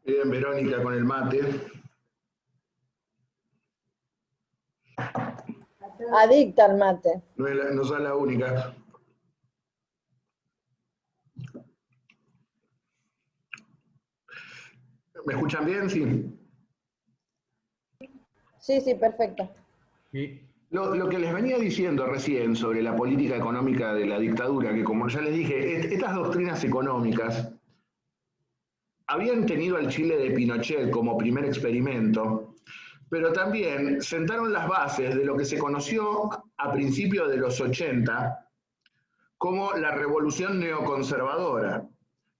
Bien, Verónica con el mate. Adicta al mate. No soy la única. ¿Me escuchan bien? Sí. Sí, perfecto. Sí. Lo que les venía diciendo recién sobre la política económica de la dictadura, que como ya les dije, estas doctrinas económicas habían tenido al Chile de Pinochet como primer experimento, pero también sentaron las bases de lo que se conoció a principios de los 80 como la revolución neoconservadora.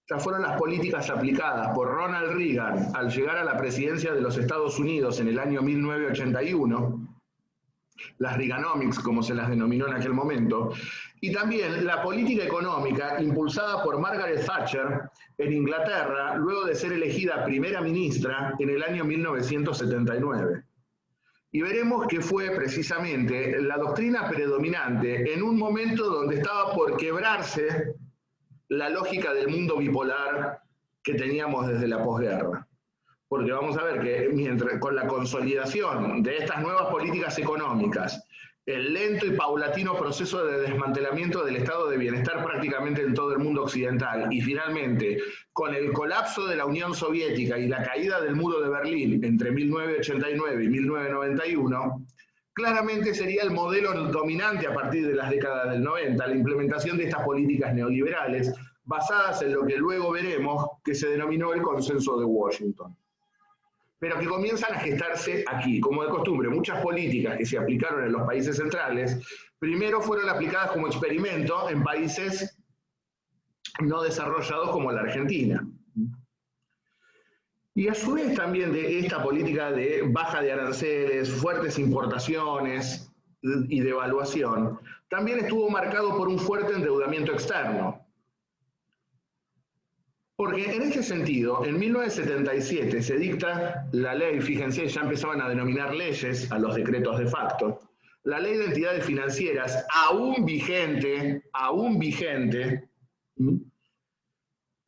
Estas fueron las políticas aplicadas por Ronald Reagan al llegar a la presidencia de los Estados Unidos en el año 1981, las Reaganomics, como se las denominó en aquel momento, y también la política económica impulsada por Margaret Thatcher en Inglaterra, luego de ser elegida primera ministra en el año 1979. Y veremos que fue precisamente la doctrina predominante en un momento donde estaba por quebrarse la lógica del mundo bipolar que teníamos desde la posguerra. Porque vamos a ver que mientras, con la consolidación de estas nuevas políticas económicas, el lento y paulatino proceso de desmantelamiento del estado de bienestar prácticamente en todo el mundo occidental, y finalmente con el colapso de la Unión Soviética y la caída del muro de Berlín entre 1989 y 1991, claramente sería el modelo dominante a partir de las décadas del 90, la implementación de estas políticas neoliberales basadas en lo que luego veremos que se denominó el consenso de Washington, pero que comienzan a gestarse aquí. Como de costumbre, muchas políticas que se aplicaron en los países centrales, primero fueron aplicadas como experimento en países no desarrollados como la Argentina. Y a su vez también de esta política de baja de aranceles, fuertes importaciones y devaluación, también estuvo marcado por un fuerte endeudamiento externo. Porque en este sentido, en 1977 se dicta la ley, fíjense, ya empezaban a denominar leyes a los decretos de facto, la ley de entidades financieras, aún vigente,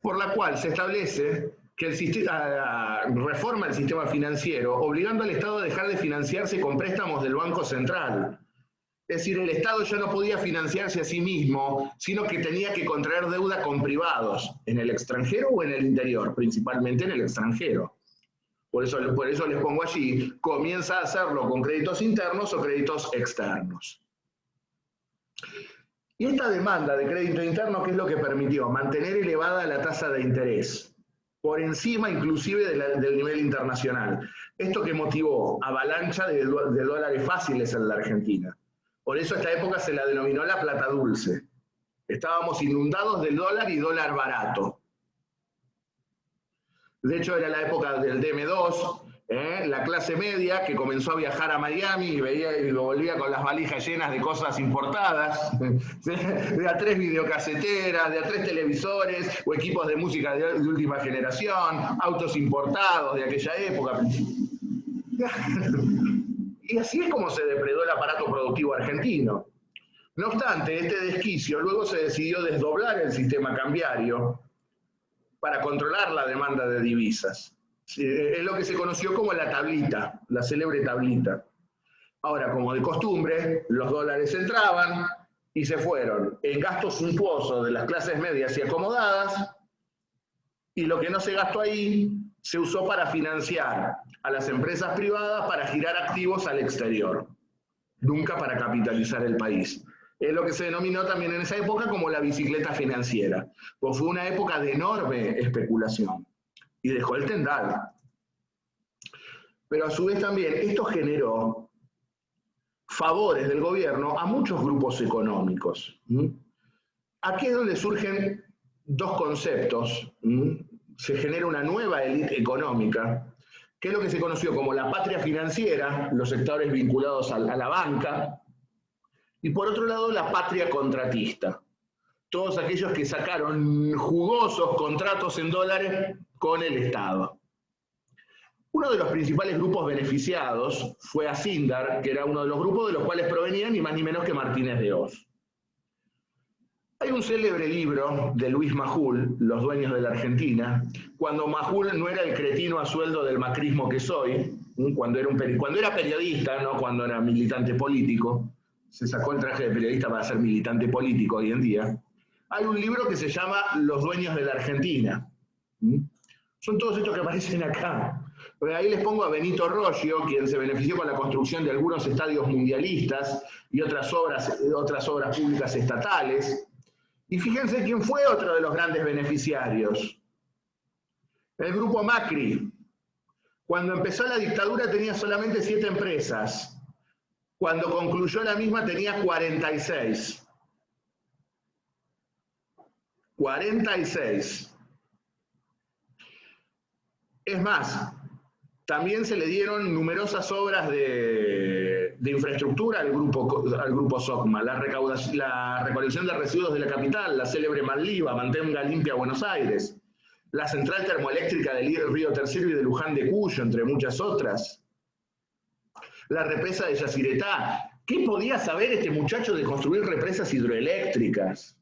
por la cual se establece que el sistema, reforma el sistema financiero, obligando al Estado a dejar de financiarse con préstamos del Banco Central. Es decir, el Estado ya no podía financiarse a sí mismo, sino que tenía que contraer deuda con privados, en el extranjero o en el interior, principalmente en el extranjero. Por eso les pongo allí, comienza a hacerlo con créditos internos o créditos externos. Y esta demanda de crédito interno, ¿qué es lo que permitió? Mantener elevada la tasa de interés, por encima inclusive del nivel internacional. Esto que motivó avalancha de dólares fáciles en la Argentina. Por eso esta época se la denominó la plata dulce. Estábamos inundados del dólar y dólar barato. De hecho, era la época del DM2, la clase media que comenzó a viajar a Miami y volvía con las valijas llenas de cosas importadas, de a 3 videocaseteras, de a 3 televisores o equipos de música de última generación, autos importados de aquella época. Y así es como se depredó el aparato productivo argentino. No obstante, este desquicio luego se decidió desdoblar el sistema cambiario para controlar la demanda de divisas. Es lo que se conoció como la tablita, la célebre tablita. Ahora, como de costumbre, los dólares entraban y se fueron en gastos suntuosos de las clases medias y acomodadas, y lo que no se gastó ahí se usó para financiar a las empresas privadas para girar activos al exterior, nunca para capitalizar el país. Es lo que se denominó también en esa época como la bicicleta financiera, pues fue una época de enorme especulación y dejó el tendal. Pero a su vez también esto generó favores del gobierno a muchos grupos económicos. Aquí es donde surgen dos conceptos. Se genera una nueva élite económica, que es lo que se conoció como la patria financiera, los sectores vinculados a la banca, y por otro lado la patria contratista, todos aquellos que sacaron jugosos contratos en dólares con el Estado. Uno de los principales grupos beneficiados fue Acindar, que era uno de los grupos de los cuales provenía ni más ni menos que Martínez de Oz. Hay Hay un célebre libro de Luis Majul, Los dueños de la Argentina, cuando Majul no era el cretino a sueldo del macrismo que soy, cuando era periodista, no cuando era militante político, se sacó el traje de periodista para ser militante político hoy en día. Hay un libro que se llama Los dueños de la Argentina. Son todos estos que aparecen acá. Ahí les pongo a Benito Roggio, quien se benefició con la construcción de algunos estadios mundialistas y otras obras públicas estatales. Y fíjense quién fue otro de los grandes beneficiarios. El grupo Macri. Cuando empezó la dictadura tenía solamente 7 empresas. Cuando concluyó la misma tenía 46. 46. Es más, también se le dieron numerosas obras de infraestructura al grupo SOCMA, la recolección de residuos de la capital, la célebre Malliva, Mantenga Limpia Buenos Aires, la central termoeléctrica del Río Tercero y de Luján de Cuyo, entre muchas otras, la represa de Yacyretá. ¿Qué podía saber este muchacho de construir represas hidroeléctricas?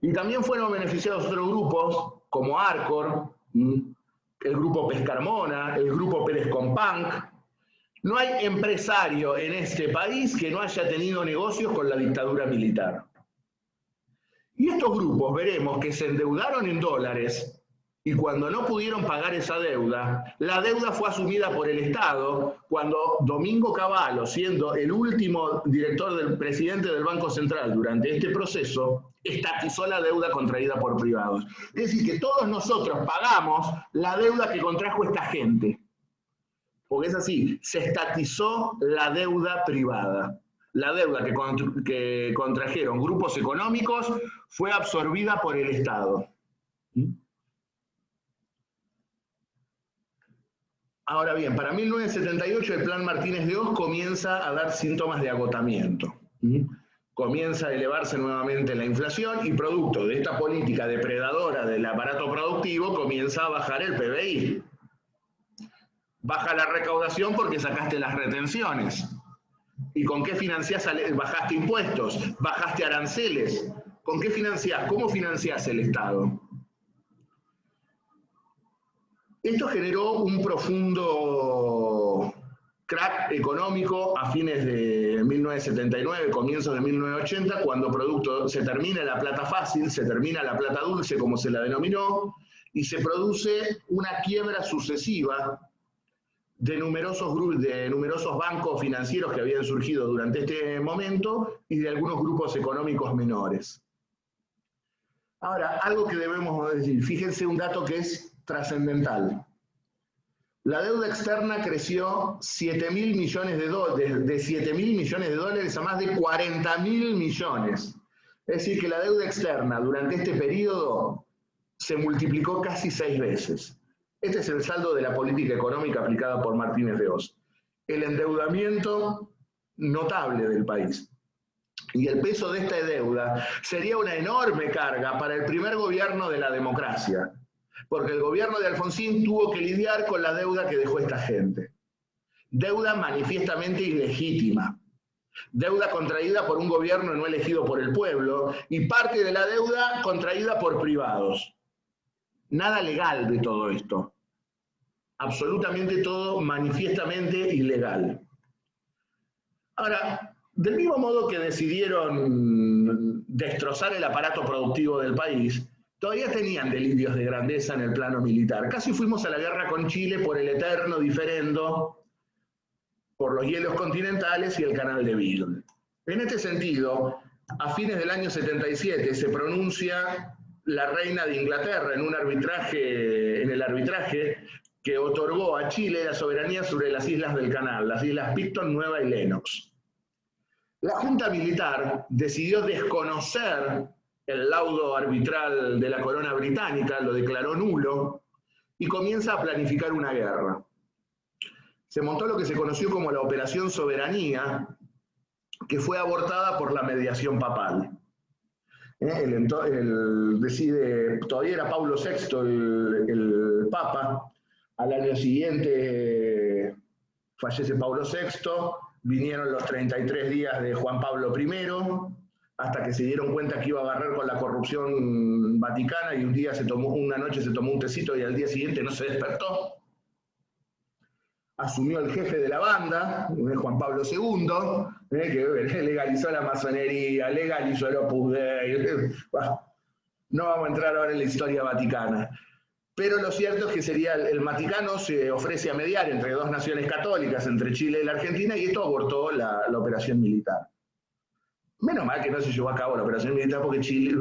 Y también fueron beneficiados otros grupos, como Arcor, el grupo Pescarmona, el grupo Pérez Companc. No hay empresario en este país que no haya tenido negocios con la dictadura militar. Y estos grupos veremos que se endeudaron en dólares y cuando no pudieron pagar esa deuda, la deuda fue asumida por el Estado cuando Domingo Cavallo, siendo el último presidente del Banco Central durante este proceso, estatizó la deuda contraída por privados. Es decir, que todos nosotros pagamos la deuda que contrajo esta gente. Porque es así, se estatizó la deuda privada. La deuda que contrajeron grupos económicos fue absorbida por el Estado. Ahora bien, para 1978 el Plan Martínez de Oz comienza a dar síntomas de agotamiento. Comienza a elevarse nuevamente la inflación y producto de esta política depredadora del aparato productivo comienza a bajar el PBI. Baja la recaudación porque sacaste las retenciones. ¿Y con qué financiás? Bajaste impuestos, bajaste aranceles. ¿Con qué financiás? ¿Cómo financiás el Estado? Esto generó un profundo crack económico a fines de 1979, comienzos de 1980, cuando se termina la plata fácil, se termina la plata dulce, como se la denominó, y se produce una quiebra sucesiva de numerosos bancos financieros que habían surgido durante este momento y de algunos grupos económicos menores. Ahora, algo que debemos decir, fíjense un dato que es trascendental. La deuda externa creció 7.000 millones de dólares, de 7.000 millones de dólares a más de 40.000 millones. Es decir, que la deuda externa durante este periodo se multiplicó casi 6 veces. Este es el saldo de la política económica aplicada por Martínez de Oz. El endeudamiento notable del país. Y el peso de esta deuda sería una enorme carga para el primer gobierno de la democracia, porque el gobierno de Alfonsín tuvo que lidiar con la deuda que dejó esta gente. Deuda manifiestamente ilegítima. Deuda contraída por un gobierno no elegido por el pueblo y parte de la deuda contraída por privados. Nada legal de todo esto. Absolutamente todo manifiestamente ilegal. Ahora, del mismo modo que decidieron destrozar el aparato productivo del país, todavía tenían delirios de grandeza en el plano militar. Casi fuimos a la guerra con Chile por el eterno diferendo, por los hielos continentales y el canal de Beagle. En este sentido, a fines del año 77 se pronuncia la reina de Inglaterra en el arbitraje que otorgó a Chile la soberanía sobre las islas del canal, las islas Picton, Nueva y Lennox. La Junta Militar decidió desconocer el laudo arbitral de la corona británica, lo declaró nulo, y comienza a planificar una guerra. Se montó lo que se conoció como la Operación Soberanía, que fue abortada por la mediación papal. Todavía era Pablo VI el Papa, al año siguiente fallece Pablo VI, vinieron los 33 días de Juan Pablo I, hasta que se dieron cuenta que iba a barrer con la corrupción vaticana y una noche se tomó un tecito y al día siguiente no se despertó. Asumió el jefe de la banda, Juan Pablo II, que legalizó la masonería, legalizó el Opus Dei. No vamos a entrar ahora en la historia vaticana. Pero lo cierto es que el Vaticano se ofrece a mediar entre dos naciones católicas, entre Chile y la Argentina, y esto abortó la operación militar. Menos mal que no se llevó a cabo la operación militar porque Chile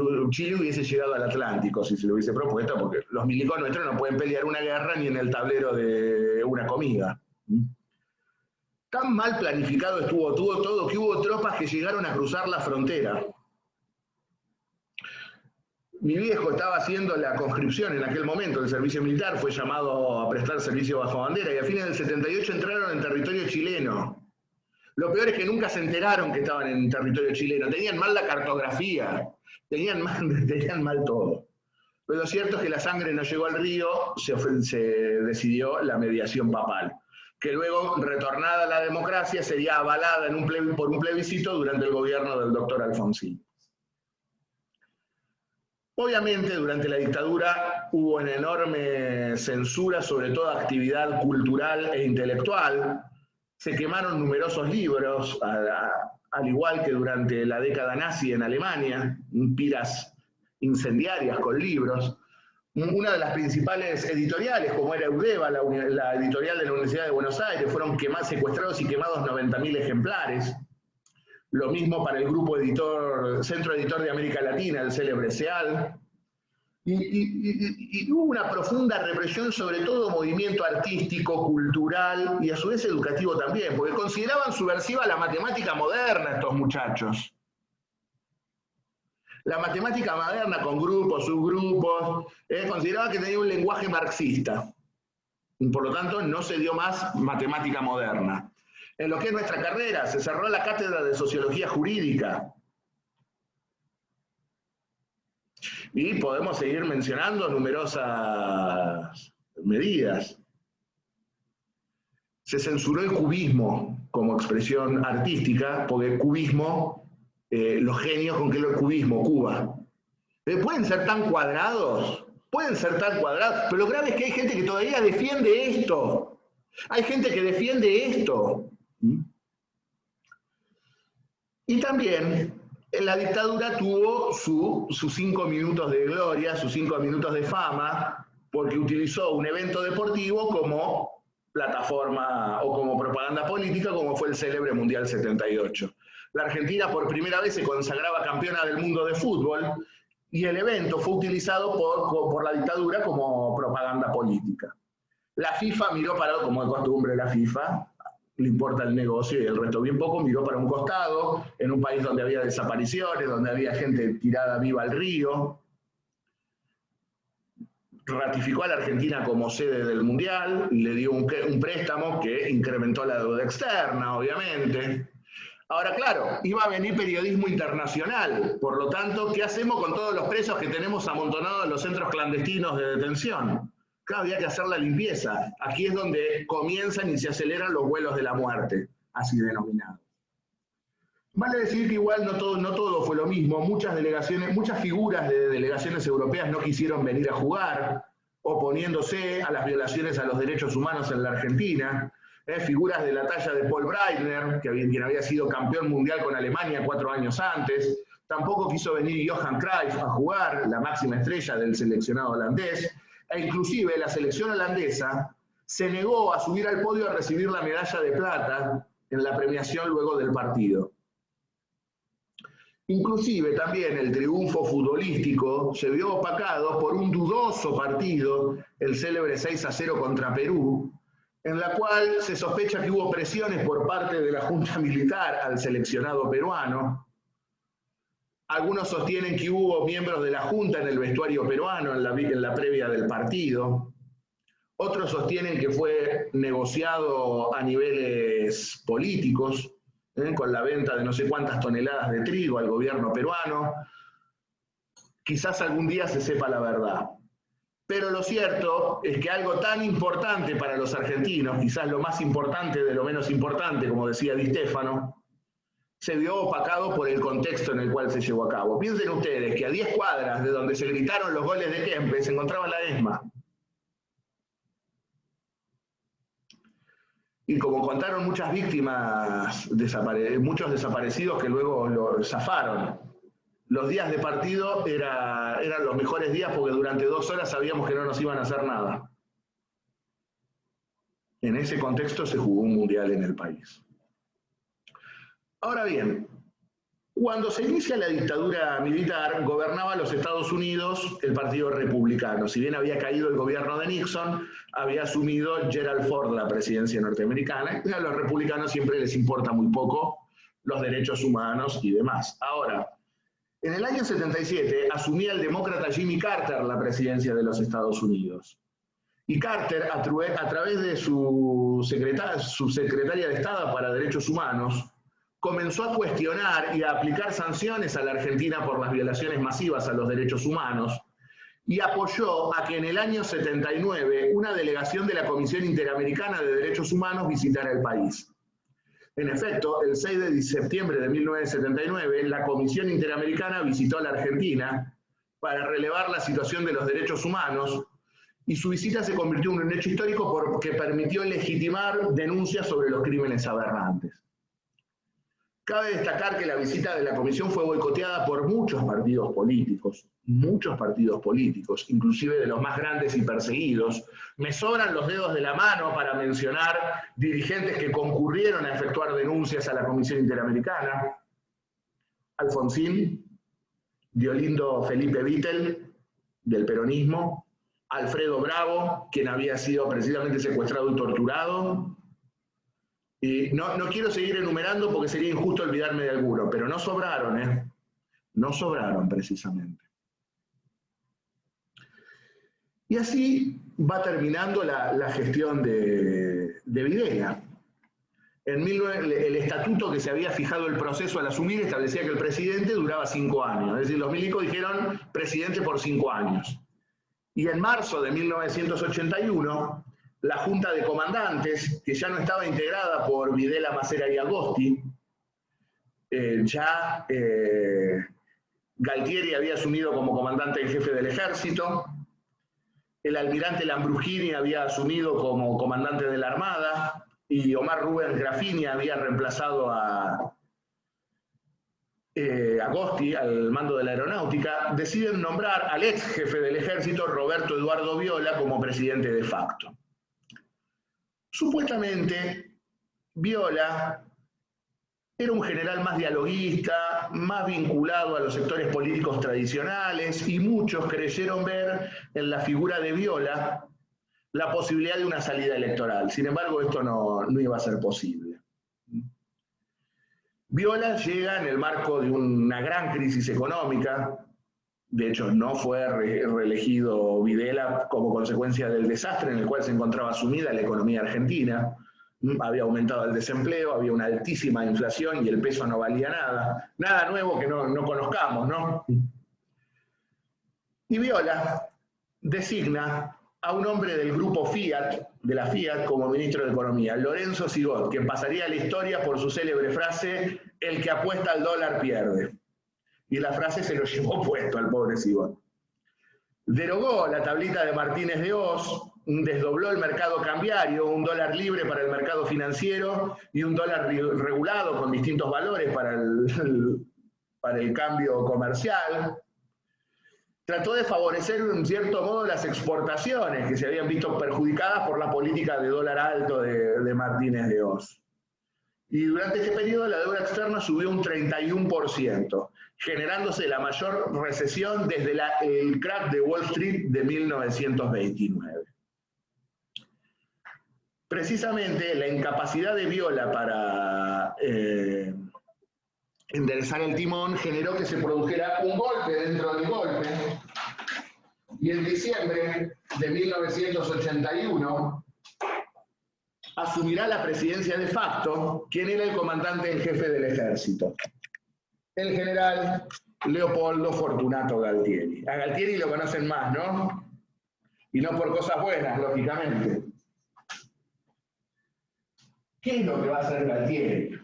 hubiese llegado al Atlántico si se lo hubiese propuesto, porque los milicos nuestros no pueden pelear una guerra ni en el tablero de una comida. Tan mal planificado estuvo todo que hubo tropas que llegaron a cruzar la frontera. Mi viejo estaba haciendo la conscripción en aquel momento del servicio militar, fue llamado a prestar servicio bajo bandera y a fines del 78 entraron en territorio chileno. Lo peor es que nunca se enteraron que estaban en territorio chileno, tenían mal la cartografía, tenían mal todo. Pero lo cierto es que la sangre no llegó al río, se decidió la mediación papal, que luego, retornada a la democracia, sería avalada por un plebiscito durante el gobierno del doctor Alfonsín. Obviamente, durante la dictadura hubo una enorme censura sobre toda actividad cultural e intelectual. Se quemaron numerosos libros, al igual que durante la década nazi en Alemania, piras incendiarias con libros. Una de las principales editoriales, como era Eudeva, la editorial de la Universidad de Buenos Aires, fueron secuestrados y quemados 90.000 ejemplares. Lo mismo para el grupo Centro Editor de América Latina, el célebre SEAL. Y hubo una profunda represión sobre todo movimiento artístico, cultural y a su vez educativo también, porque consideraban subversiva la matemática moderna estos muchachos. La matemática moderna con grupos, subgrupos, consideraba que tenía un lenguaje marxista. Y por lo tanto, no se dio más matemática moderna. En lo que es nuestra carrera, se cerró la cátedra de Sociología Jurídica. Y podemos seguir mencionando numerosas medidas. Se censuró el cubismo como expresión artística, porque cubismo, los genios con que lo cubismo, Cuba. ¿Pueden ser tan cuadrados? Pueden ser tan cuadrados, pero lo grave es que hay gente que todavía defiende esto. Hay gente que defiende esto. Y también la dictadura tuvo sus 5 minutos de gloria, sus 5 minutos de fama, porque utilizó un evento deportivo como plataforma o como propaganda política, como fue el célebre Mundial 78. La Argentina por primera vez se consagraba campeona del mundo de fútbol y el evento fue utilizado por la dictadura como propaganda política. La FIFA miró como de costumbre la FIFA, le importa el negocio y el resto bien poco, miró para un costado, en un país donde había desapariciones, donde había gente tirada viva al río. Ratificó a la Argentina como sede del Mundial, le dio un préstamo que incrementó la deuda externa, obviamente. Ahora, claro, iba a venir periodismo internacional, por lo tanto, ¿qué hacemos con todos los presos que tenemos amontonados en los centros clandestinos de detención? Claro, había que hacer la limpieza. Aquí es donde comienzan y se aceleran los vuelos de la muerte, así denominados. Vale decir que igual no todo fue lo mismo. Muchas figuras de delegaciones europeas no quisieron venir a jugar, oponiéndose a las violaciones a los derechos humanos en la Argentina. Figuras de la talla de Paul Breitner, quien había sido campeón mundial con Alemania 4 años antes. Tampoco quiso venir Johan Cruyff a jugar, la máxima estrella del seleccionado holandés. E inclusive la selección holandesa se negó a subir al podio a recibir la medalla de plata en la premiación luego del partido. Inclusive también el triunfo futbolístico se vio opacado por un dudoso partido, el célebre 6-0 contra Perú, en la cual se sospecha que hubo presiones por parte de la Junta Militar al seleccionado peruano. Algunos sostienen que hubo miembros de la Junta en el vestuario peruano en la previa del partido. Otros sostienen que fue negociado a niveles políticos, con la venta de no sé cuántas toneladas de trigo al gobierno peruano. Quizás algún día se sepa la verdad. Pero lo cierto es que algo tan importante para los argentinos, quizás lo más importante de lo menos importante, como decía Di Stéfano, se vio opacado por el contexto en el cual se llevó a cabo. Piensen ustedes que a 10 cuadras de donde se gritaron los goles de Kempes se encontraba la ESMA. Y como contaron muchas víctimas, muchos desaparecidos que luego lo zafaron, los días de partido eran los mejores días porque durante 2 horas sabíamos que no nos iban a hacer nada. En ese contexto se jugó un mundial en el país. Ahora bien, cuando se inicia la dictadura militar, gobernaba los Estados Unidos el Partido Republicano. Si bien había caído el gobierno de Nixon, había asumido Gerald Ford la presidencia norteamericana, y a los republicanos siempre les importa muy poco los derechos humanos y demás. Ahora, en el año 77 asumía el demócrata Jimmy Carter la presidencia de los Estados Unidos. Y Carter, a través de su secretaria de Estado para Derechos Humanos, comenzó a cuestionar y a aplicar sanciones a la Argentina por las violaciones masivas a los derechos humanos y apoyó a que en el año 79 una delegación de la Comisión Interamericana de Derechos Humanos visitara el país. En efecto, el 6 de septiembre de 1979, la Comisión Interamericana visitó a la Argentina para relevar la situación de los derechos humanos y su visita se convirtió en un hecho histórico porque permitió legitimar denuncias sobre los crímenes aberrantes. Cabe destacar que la visita de la comisión fue boicoteada por muchos partidos políticos, inclusive de los más grandes y perseguidos. Me sobran los dedos de la mano para mencionar dirigentes que concurrieron a efectuar denuncias a la Comisión Interamericana. Alfonsín, Diolindo Felipe Vittel, del peronismo, Alfredo Bravo, quien había sido precisamente secuestrado y torturado. Y no quiero seguir enumerando porque sería injusto olvidarme de alguno, pero no sobraron, no sobraron precisamente. Y así va terminando la gestión de Videla. El estatuto que se había fijado el proceso al asumir establecía que el presidente duraba 5 años, es decir, los milicos dijeron presidente por 5 años. Y en marzo de 1981, la Junta de Comandantes, que ya no estaba integrada por Videla, Macera y Agosti, Galtieri había asumido como comandante en jefe del ejército, el almirante Lambrugini había asumido como comandante de la Armada, y Omar Rubén Graffini había reemplazado a Agosti al mando de la aeronáutica, deciden nombrar al ex jefe del ejército, Roberto Eduardo Viola, como presidente de facto. Supuestamente, Viola era un general más dialoguista, más vinculado a los sectores políticos tradicionales, y muchos creyeron ver en la figura de Viola la posibilidad de una salida electoral. Sin embargo, esto no iba a ser posible. Viola llega en el marco de una gran crisis económica. De hecho, no fue reelegido Videla como consecuencia del desastre en el cual se encontraba sumida la economía argentina. Había aumentado el desempleo, había una altísima inflación y el peso no valía nada. Nada nuevo que no conozcamos, ¿no? Y Viola designa a un hombre del grupo Fiat, de la Fiat, como ministro de Economía, Lorenzo Sigot, quien pasaría a la historia por su célebre frase, el que apuesta al dólar pierde. Y la frase se lo llevó puesto al pobre Sigot. Derogó la tablita de Martínez de Oz, desdobló el mercado cambiario, un dólar libre para el mercado financiero y un dólar regulado con distintos valores para el cambio comercial. Trató de favorecer en cierto modo las exportaciones que se habían visto perjudicadas por la política de dólar alto de Martínez de Oz. Y durante este periodo la deuda externa subió un 31%, generándose la mayor recesión desde el crack de Wall Street de 1929. Precisamente la incapacidad de Viola para enderezar el timón generó que se produjera un golpe dentro del golpe, y en diciembre de 1981 asumirá la presidencia de facto quien era el comandante en jefe del ejército, el general Leopoldo Fortunato Galtieri. A Galtieri lo conocen más, ¿no? Y no por cosas buenas, lógicamente. ¿Qué es lo que va a hacer Galtieri?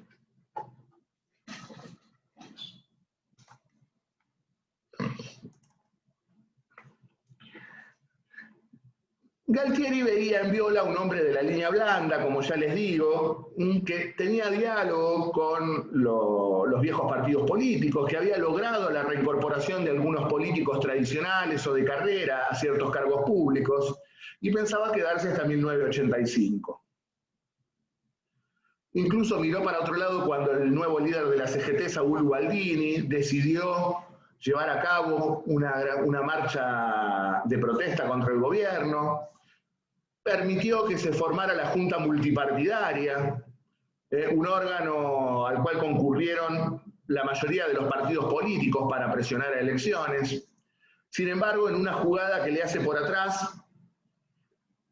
Galtieri veía en Viola un hombre de la línea blanda, como ya les digo, que tenía diálogo con los viejos partidos políticos, que había logrado la reincorporación de algunos políticos tradicionales o de carrera a ciertos cargos públicos, y pensaba quedarse hasta 1985. Incluso miró para otro lado cuando el nuevo líder de la CGT, Saúl Ubaldini, decidió llevar a cabo una marcha de protesta contra el gobierno, permitió que se formara la Junta Multipartidaria, un órgano al cual concurrieron la mayoría de los partidos políticos para presionar a elecciones. Sin embargo, en una jugada que le hace por atrás,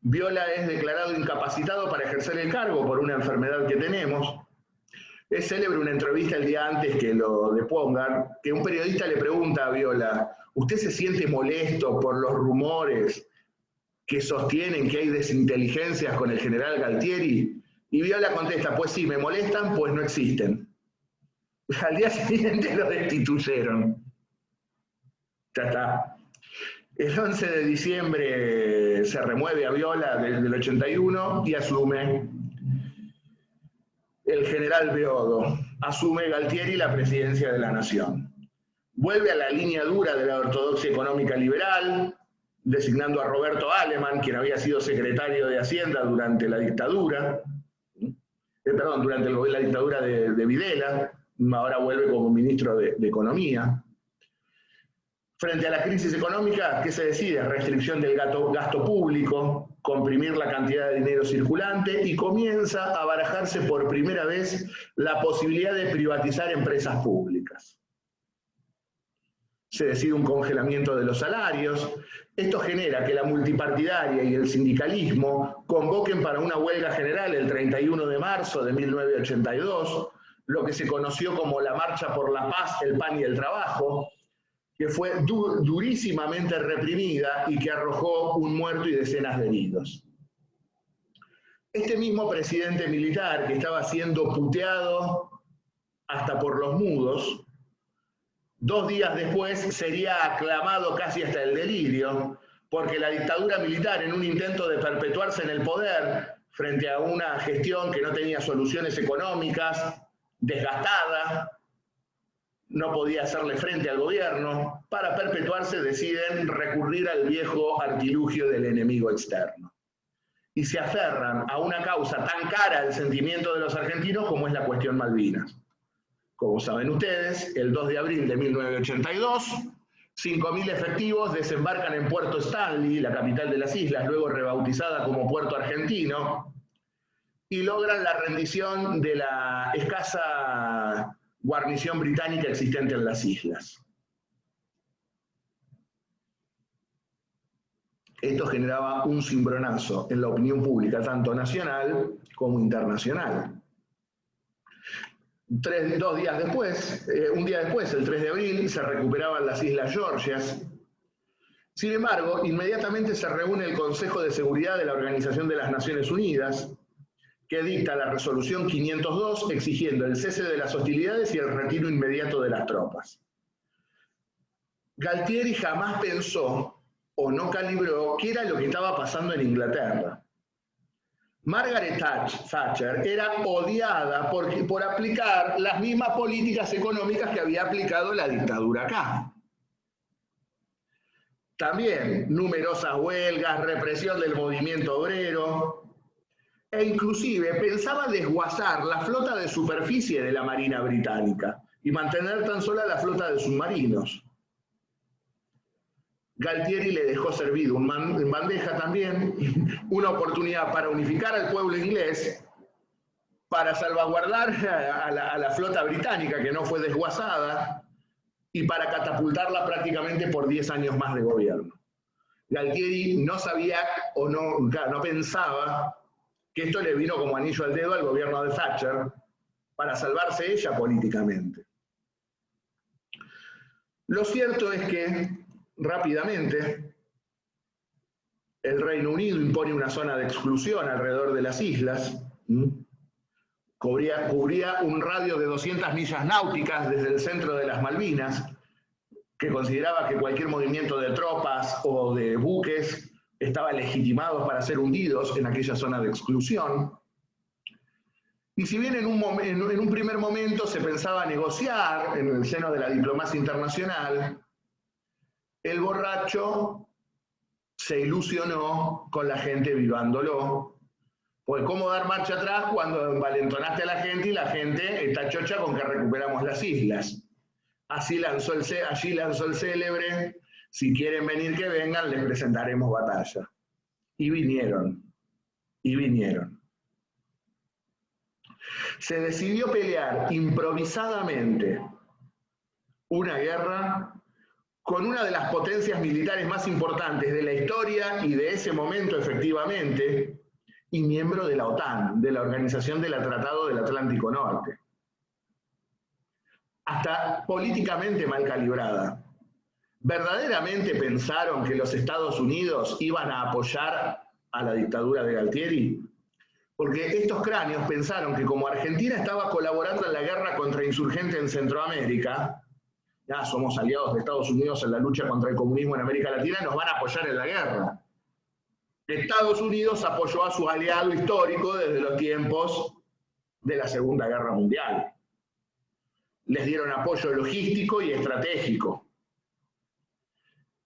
Viola es declarado incapacitado para ejercer el cargo por una enfermedad que tenemos. Es célebre una entrevista el día antes que lo depongan, que un periodista le pregunta a Viola, ¿usted se siente molesto por los rumores que sostienen que hay desinteligencias con el general Galtieri? Y Viola contesta, pues sí, me molestan, pues no existen. Al día siguiente lo destituyeron. Ya está. El 11 de diciembre se remueve a Viola desde el 81 y asume el general Beodo. Asume Galtieri la presidencia de la Nación. Vuelve a la línea dura de la ortodoxia económica liberal, designando a Roberto Aleman, quien había sido secretario de Hacienda durante la dictadura, durante la dictadura de Videla, ahora vuelve como ministro de Economía. Frente a la crisis económica, ¿qué se decide? Restricción del gasto público, comprimir la cantidad de dinero circulante y comienza a barajarse por primera vez la posibilidad de privatizar empresas públicas. Se decide un congelamiento de los salarios. Esto genera que la multipartidaria y el sindicalismo convoquen para una huelga general el 31 de marzo de 1982, lo que se conoció como la Marcha por la Paz, el Pan y el Trabajo, que fue durísimamente reprimida y que arrojó un muerto y decenas de heridos. Este mismo presidente militar que estaba siendo puteado hasta por los mudos, 2 días después sería aclamado casi hasta el delirio, porque la dictadura militar, en un intento de perpetuarse en el poder frente a una gestión que no tenía soluciones económicas, desgastada, no podía hacerle frente al gobierno, para perpetuarse deciden recurrir al viejo artilugio del enemigo externo. Y se aferran a una causa tan cara al sentimiento de los argentinos como es la cuestión Malvinas. Como saben ustedes, el 2 de abril de 1982, 5.000 efectivos desembarcan en Puerto Stanley, la capital de las islas, luego rebautizada como Puerto Argentino, y logran la rendición de la escasa guarnición británica existente en las islas. Esto generaba un cimbronazo en la opinión pública, tanto nacional como internacional. Un día después, el 3 de abril, se recuperaban las Islas Georgias. Sin embargo, inmediatamente se reúne el Consejo de Seguridad de la Organización de las Naciones Unidas, que dicta la resolución 502 exigiendo el cese de las hostilidades y el retiro inmediato de las tropas. Galtieri jamás pensó o no calibró qué era lo que estaba pasando en Inglaterra. Margaret Thatcher era odiada por aplicar las mismas políticas económicas que había aplicado la dictadura acá. También numerosas huelgas, represión del movimiento obrero, e inclusive pensaba desguazar la flota de superficie de la Marina Británica y mantener tan sola la flota de submarinos. Galtieri le dejó servido en bandeja también una oportunidad para unificar al pueblo inglés, para salvaguardar a la flota británica que no fue desguazada y para catapultarla prácticamente por 10 años más de gobierno. Galtieri no sabía o no pensaba que esto le vino como anillo al dedo al gobierno de Thatcher para salvarse ella políticamente. Lo cierto es que rápidamente el Reino Unido impone una zona de exclusión alrededor de las islas, cubría un radio de 200 millas náuticas desde el centro de las Malvinas, que consideraba que cualquier movimiento de tropas o de buques estaban legitimados para ser hundidos en aquella zona de exclusión. Y si bien en un primer momento se pensaba negociar en el seno de la diplomacia internacional, el borracho se ilusionó con la gente vivándolo. Pues cómo dar marcha atrás cuando envalentonaste a la gente y la gente está chocha con que recuperamos las islas. Allí lanzó el célebre: si quieren venir que vengan, les presentaremos batalla. Y vinieron. Se decidió pelear improvisadamente una guerra con una de las potencias militares más importantes de la historia y de ese momento efectivamente, y miembro de la OTAN, de la Organización del Tratado del Atlántico Norte. Hasta políticamente mal calibrada. ¿Verdaderamente pensaron que los Estados Unidos iban a apoyar a la dictadura de Galtieri? Porque estos cráneos pensaron que como Argentina estaba colaborando en la guerra contra insurgentes en Centroamérica, ya somos aliados de Estados Unidos en la lucha contra el comunismo en América Latina, nos van a apoyar en la guerra. Estados Unidos apoyó a su aliado histórico desde los tiempos de la Segunda Guerra Mundial. Les dieron apoyo logístico y estratégico.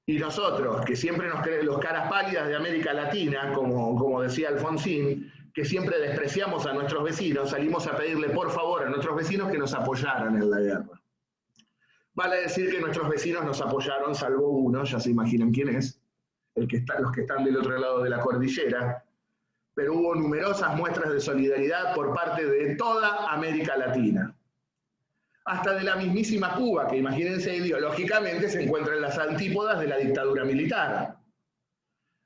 Y nosotros, que siempre nos creemos los caras pálidas de América Latina, como decía Alfonsín, que siempre despreciamos a nuestros vecinos, salimos a pedirle por favor a nuestros vecinos que nos apoyaran en la guerra. Vale decir que nuestros vecinos nos apoyaron, salvo uno, ya se imaginan quién es, los que están del otro lado de la cordillera, pero hubo numerosas muestras de solidaridad por parte de toda América Latina. Hasta de la mismísima Cuba, que imagínense ideológicamente se encuentra en las antípodas de la dictadura militar.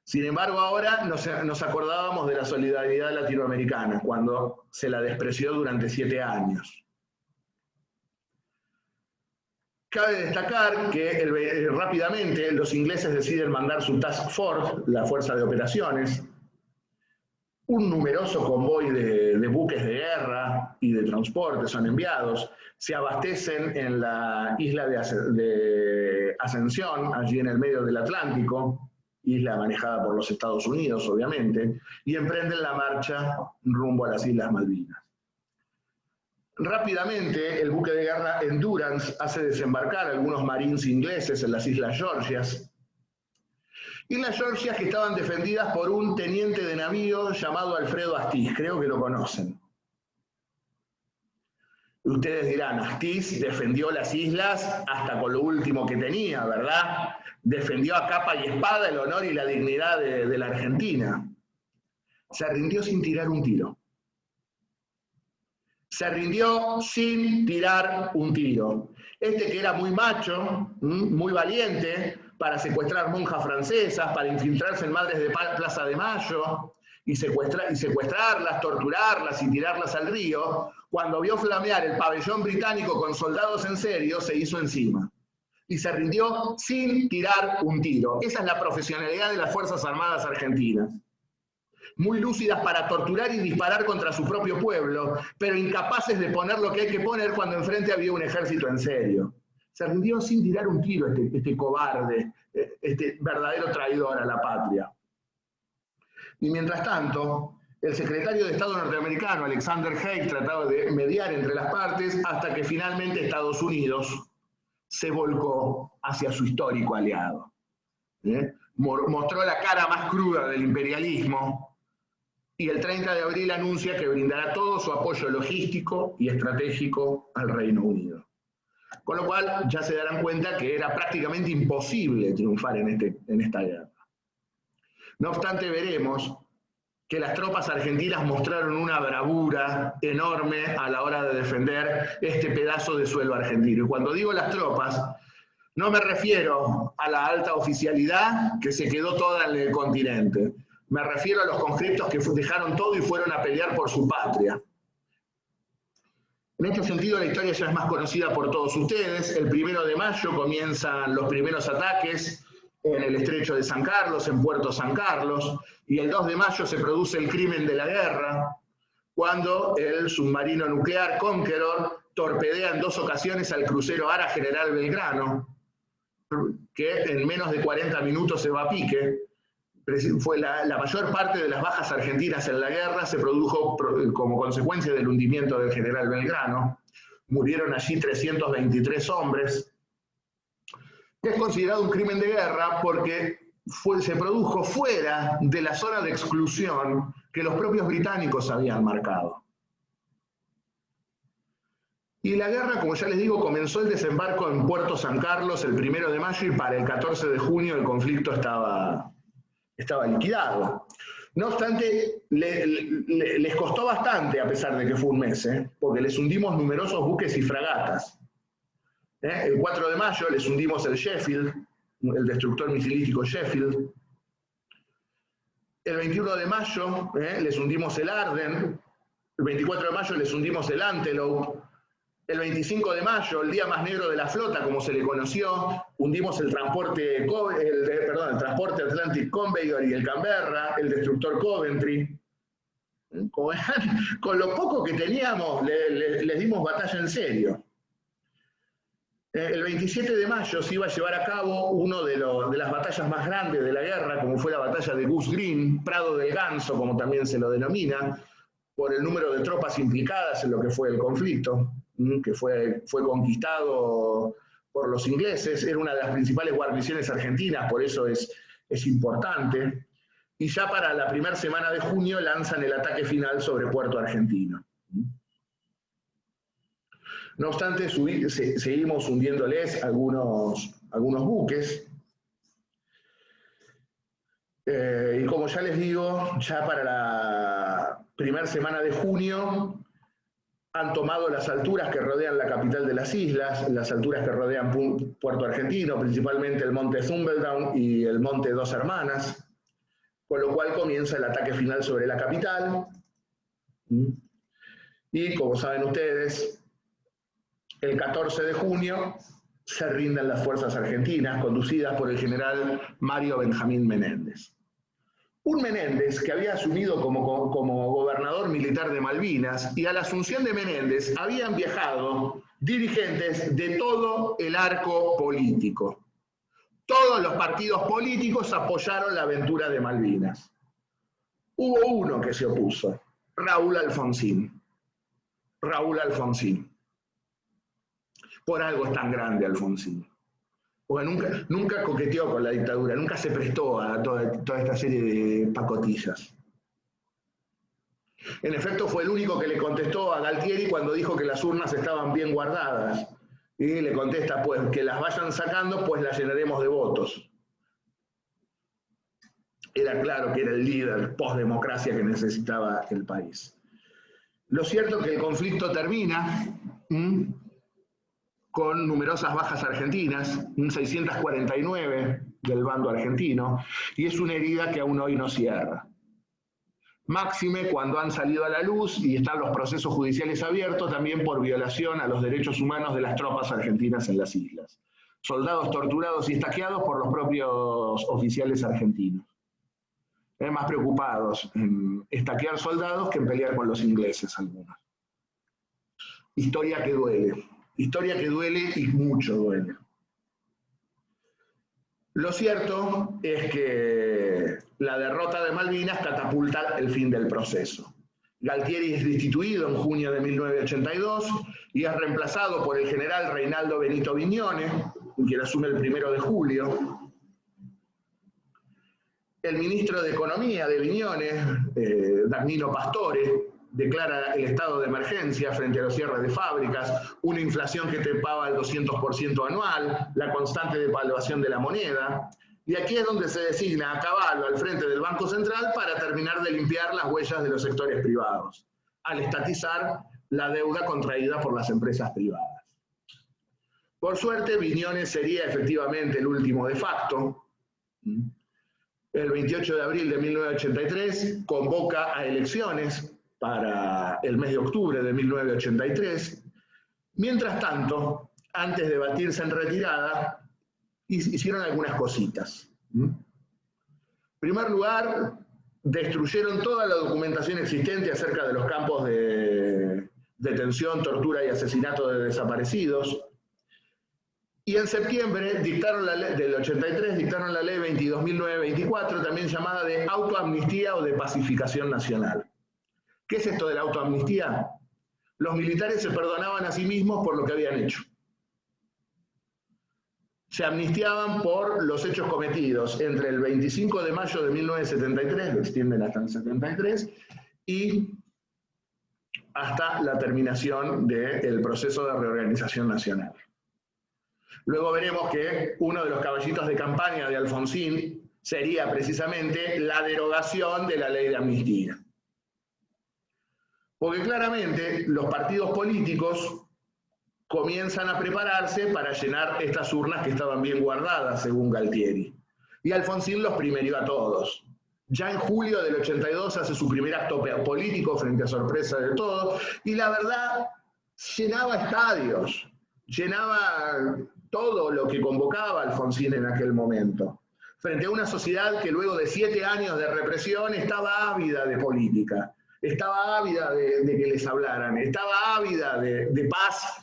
Sin embargo, ahora nos acordábamos de la solidaridad latinoamericana, cuando se la despreció durante 7 años. Cabe destacar que rápidamente los ingleses deciden mandar su Task Force, la fuerza de operaciones, un numeroso convoy de buques de guerra y de transporte son enviados, se abastecen en la isla de Ascensión, allí en el medio del Atlántico, isla manejada por los Estados Unidos, obviamente, y emprenden la marcha rumbo a las Islas Malvinas. Rápidamente, el buque de guerra Endurance hace desembarcar a algunos marines ingleses en las Islas Georgias, Islas Georgias que estaban defendidas por un teniente de navío llamado Alfredo Astiz, creo que lo conocen. Ustedes dirán, Astiz defendió las islas hasta con lo último que tenía, ¿verdad? Defendió a capa y espada el honor y la dignidad de la Argentina. Se rindió sin tirar un tiro. Se rindió sin tirar un tiro. Este que era muy macho, muy valiente, para secuestrar monjas francesas, para infiltrarse en madres de Plaza de Mayo, y secuestrarlas, torturarlas y tirarlas al río, cuando vio flamear el pabellón británico con soldados en serio, se hizo encima. Y se rindió sin tirar un tiro. Esa es la profesionalidad de las Fuerzas Armadas argentinas. Muy lúcidas para torturar y disparar contra su propio pueblo, pero incapaces de poner lo que hay que poner cuando enfrente había un ejército en serio. Se rindió sin tirar un tiro este cobarde, este verdadero traidor a la patria. Y mientras tanto, el secretario de Estado norteamericano, Alexander Haig, trataba de mediar entre las partes hasta que finalmente Estados Unidos se volcó hacia su histórico aliado. Mostró la cara más cruda del imperialismo y el 30 de abril anuncia que brindará todo su apoyo logístico y estratégico al Reino Unido. Con lo cual ya se darán cuenta que era prácticamente imposible triunfar en esta guerra. No obstante, veremos que las tropas argentinas mostraron una bravura enorme a la hora de defender este pedazo de suelo argentino. Y cuando digo las tropas, no me refiero a la alta oficialidad que se quedó toda en el continente. Me refiero a los conscriptos que dejaron todo y fueron a pelear por su patria. En este sentido, la historia ya es más conocida por todos ustedes. El 1 de mayo comienzan los primeros ataques en el estrecho de San Carlos, en Puerto San Carlos, y el 2 de mayo se produce el crimen de la guerra, cuando el submarino nuclear Conqueror torpedea en 2 ocasiones al crucero Ara General Belgrano, que en menos de 40 minutos se va a pique, fue la mayor parte de las bajas argentinas en la guerra se produjo como consecuencia del hundimiento del general Belgrano. Murieron allí 323 hombres. Es considerado un crimen de guerra porque se produjo fuera de la zona de exclusión que los propios británicos habían marcado. Y la guerra, como ya les digo, comenzó el desembarco en Puerto San Carlos el 1 de mayo y para el 14 de junio el conflicto estaba liquidado. No obstante, les costó bastante, a pesar de que fue un mes, porque les hundimos numerosos buques y fragatas. El 4 de mayo les hundimos el Sheffield, el destructor misilístico Sheffield. El 21 de mayo les hundimos el Arden. El 24 de mayo les hundimos el Antelope. El 25 de mayo, el día más negro de la flota, como se le conoció, hundimos el transporte Atlantic Conveyor y el Canberra, el destructor Coventry. Con lo poco que teníamos, les dimos batalla en serio. El 27 de mayo se iba a llevar a cabo una de las batallas más grandes de la guerra, como fue la batalla de Goose Green, Prado del Ganso, como también se lo denomina, por el número de tropas implicadas en lo que fue el conflicto, que fue conquistado por los ingleses. Era una de las principales guarniciones argentinas, por eso es importante. Y ya para la primera semana de junio lanzan el ataque final sobre Puerto Argentino. No obstante, seguimos hundiéndoles algunos buques. Y como ya les digo, ya para la primera semana de junio han tomado las alturas que rodean la capital de las islas, las alturas que rodean Puerto Argentino, principalmente el monte Zumbeldown y el monte Dos Hermanas, con lo cual comienza el ataque final sobre la capital. Y como saben ustedes, el 14 de junio se rinden las fuerzas argentinas, conducidas por el general Mario Benjamín Menéndez. Un Menéndez que había asumido como gobernador militar de Malvinas, y a la asunción de Menéndez habían viajado dirigentes de todo el arco político. Todos los partidos políticos apoyaron la aventura de Malvinas. Hubo uno que se opuso, Raúl Alfonsín. Raúl Alfonsín. Por algo es tan grande Alfonsín. Porque nunca coqueteó con la dictadura, nunca se prestó a toda esta serie de pacotillas. En efecto, fue el único que le contestó a Galtieri cuando dijo que las urnas estaban bien guardadas. Y le contesta, pues, que las vayan sacando, pues las llenaremos de votos. Era claro que era el líder post-democracia que necesitaba el país. Lo cierto es que el conflicto termina con numerosas bajas argentinas, 649 del bando argentino, y es una herida que aún hoy no cierra. Máxime cuando han salido a la luz y están los procesos judiciales abiertos también por violación a los derechos humanos de las tropas argentinas en las islas. Soldados torturados y estaqueados por los propios oficiales argentinos. Más preocupados en estaquear soldados que en pelear con los ingleses algunos. Historia que duele. Historia que duele y mucho duele. Lo cierto es que la derrota de Malvinas catapulta el fin del proceso. Galtieri es destituido en junio de 1982 y es reemplazado por el general Reinaldo Benito Viñones, quien asume el 1 de julio. El ministro de Economía de Viñones, Danilo Pastore, declara el estado de emergencia frente a los cierres de fábricas, una inflación que trepaba al 200% anual, la constante devaluación de la moneda, y aquí es donde se designa a Cavallo al frente del Banco Central para terminar de limpiar las huellas de los sectores privados, al estatizar la deuda contraída por las empresas privadas. Por suerte, Viñones sería efectivamente el último de facto. El 28 de abril de 1983 convoca a elecciones para el mes de octubre de 1983. Mientras tanto, antes de batirse en retirada, hicieron algunas cositas. En primer lugar, destruyeron toda la documentación existente acerca de los campos de detención, tortura y asesinato de desaparecidos. Y en septiembre dictaron la ley, del 83 dictaron la ley 22.924, también llamada de autoamnistía o de pacificación nacional. ¿Qué es esto de la autoamnistía? Los militares se perdonaban a sí mismos por lo que habían hecho. Se amnistiaban por los hechos cometidos entre el 25 de mayo de 1973, lo extienden hasta el 73, y hasta la terminación del proceso de reorganización nacional. Luego veremos que uno de los caballitos de campaña de Alfonsín sería precisamente la derogación de la ley de amnistía. Porque claramente los partidos políticos comienzan a prepararse para llenar estas urnas que estaban bien guardadas, según Galtieri. Y Alfonsín los primerió a todos. Ya en julio del 82 hace su primer acto político frente a sorpresa de todos, y la verdad, llenaba estadios, llenaba todo lo que convocaba Alfonsín en aquel momento, frente a una sociedad que luego de 7 años de represión estaba ávida de política, estaba ávida de que les hablaran, estaba ávida de paz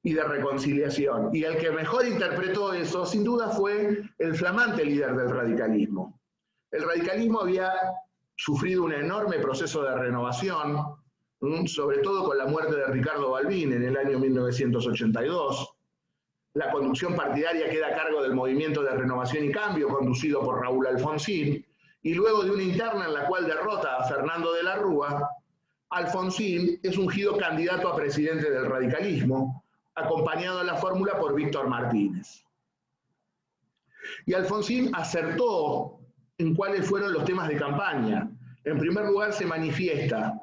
y de reconciliación. Y el que mejor interpretó eso, sin duda, fue el flamante líder del radicalismo. El radicalismo había sufrido un enorme proceso de renovación, sobre todo con la muerte de Ricardo Balbín en el año 1982. La conducción partidaria queda a cargo del Movimiento de Renovación y Cambio, conducido por Raúl Alfonsín, y luego de una interna en la cual derrota a Fernando de la Rúa, Alfonsín es ungido candidato a presidente del radicalismo, acompañado en la fórmula por Víctor Martínez. Y Alfonsín acertó en cuáles fueron los temas de campaña. En primer lugar, se manifiesta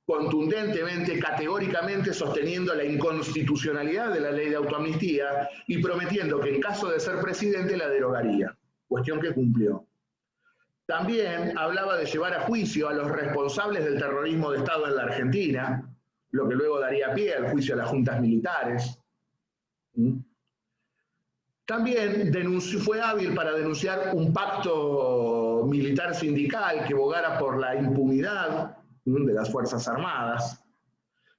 contundentemente, categóricamente, sosteniendo la inconstitucionalidad de la ley de autoamnistía y prometiendo que en caso de ser presidente la derogaría, cuestión que cumplió. También hablaba de llevar a juicio a los responsables del terrorismo de Estado en la Argentina, lo que luego daría pie al juicio a las juntas militares. También fue hábil para denunciar un pacto militar sindical que bogara por la impunidad de las Fuerzas Armadas.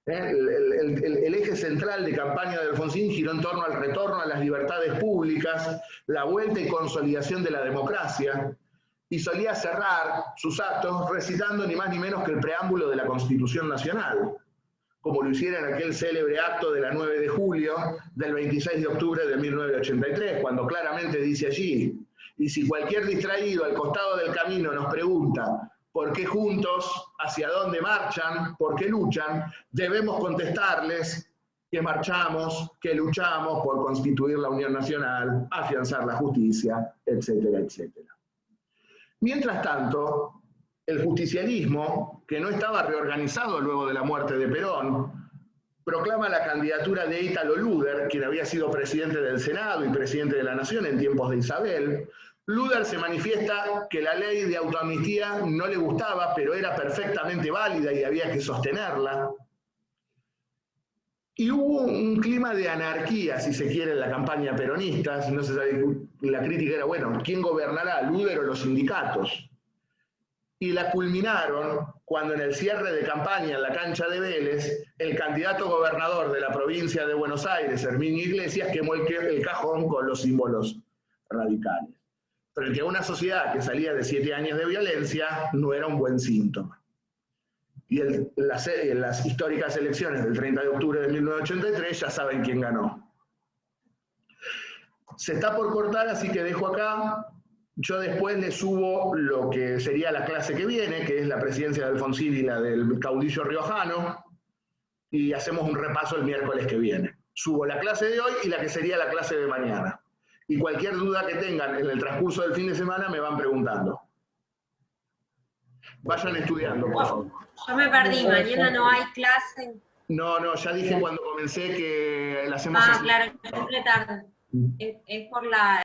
El eje central de campaña de Alfonsín giró en torno al retorno a las libertades públicas, la vuelta y consolidación de la democracia, y solía cerrar sus actos recitando ni más ni menos que el preámbulo de la Constitución Nacional, como lo hiciera en aquel célebre acto de la 9 de julio del 26 de octubre de 1983, cuando claramente dice allí: y si cualquier distraído al costado del camino nos pregunta por qué juntos, hacia dónde marchan, por qué luchan, debemos contestarles que marchamos, que luchamos por constituir la Unión Nacional, afianzar la justicia, etcétera, etcétera. Mientras tanto, el justicialismo, que no estaba reorganizado luego de la muerte de Perón, proclama la candidatura de Ítalo Luder, quien había sido presidente del Senado y presidente de la Nación en tiempos de Isabel. Luder se manifiesta que la ley de autoamnistía no le gustaba, pero era perfectamente válida y había que sostenerla. Y hubo un clima de anarquía, si se quiere, en la campaña peronista. No se sabe, la crítica era, bueno, ¿quién gobernará, Luder o los sindicatos? Y la culminaron cuando en el cierre de campaña en la cancha de Vélez, el candidato gobernador de la provincia de Buenos Aires, Herminio Iglesias, quemó el cajón con los símbolos radicales. Frente a una sociedad que salía de 7 años de violencia, no era un buen síntoma. Y en las históricas elecciones del 30 de octubre de 1983 ya saben quién ganó. Se está por cortar, así que dejo acá. Yo después le subo lo que sería la clase que viene, que es la presidencia de Alfonsín y la del caudillo riojano, y hacemos un repaso el miércoles que viene. Subo la clase de hoy y la que sería la clase de mañana. Y cualquier duda que tengan en el transcurso del fin de semana me van preguntando. Vayan estudiando, por favor. Yo me perdí, mañana no hay clase. No, ya dije cuando comencé que la hacemos Ah, así. claro, es tarde. Es por la...